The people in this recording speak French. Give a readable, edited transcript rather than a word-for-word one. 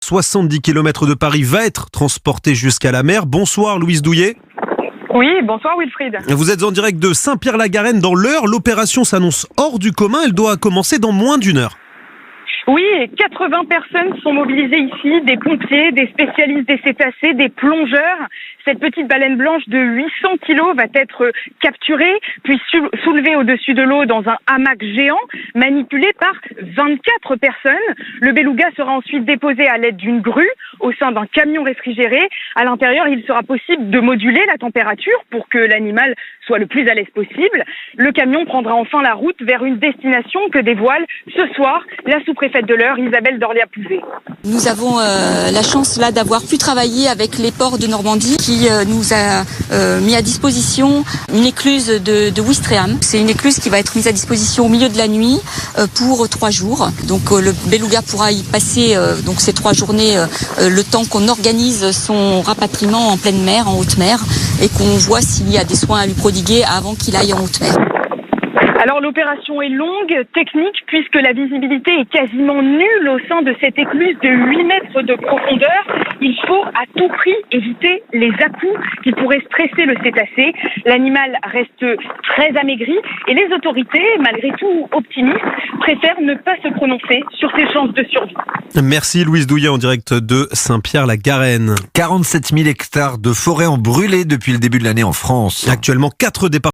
70 km de Paris, va être transporté jusqu'à la mer. Bonsoir Louise Douillet. Oui, bonsoir Wilfried. Vous êtes en direct de Saint-Pierre-la-Garenne dans l'Eure. L'opération s'annonce hors du commun. Elle doit commencer dans moins d'une heure. Oui, 80 personnes sont mobilisées ici, des pompiers, des spécialistes des cétacés, des plongeurs. Cette petite baleine blanche de 800 kilos va être capturée, puis soulevée au-dessus de l'eau dans un hamac géant, manipulé par 24 personnes. Le beluga sera ensuite déposé à l'aide d'une grue au sein d'un camion réfrigéré. À l'intérieur, il sera possible de moduler la température pour que l'animal soit le plus à l'aise possible. Le camion prendra enfin la route vers une destination que dévoile ce soir la sous-préfète de l'Eure, Isabelle Dorlia-Pouvet. Nous avons la chance là d'avoir pu travailler avec les ports de Normandie qui nous a mis à disposition une écluse de Ouistreham. C'est une écluse qui va être mise à disposition au milieu de la nuit pour 3 jours. Donc le beluga pourra y passer donc ces 3 journées le temps qu'on organise son rapatriement en pleine mer, en haute mer, et qu'on voit s'il y a des soins à lui prodiguer avant qu'il aille en haute mer. Alors l'opération est longue, technique, puisque la visibilité est quasiment nulle au sein de cette écluse de 8 mètres de profondeur. Il faut à tout prix éviter les à-coups qui pourraient stresser le cétacé. L'animal reste très amaigri et les autorités, malgré tout optimistes, préfèrent ne pas se prononcer sur ses chances de survie. Merci Louise Douillet en direct de Saint-Pierre-la-Garenne. 47 000 hectares de forêt ont brûlé depuis le début de l'année en France. Actuellement, 4 départements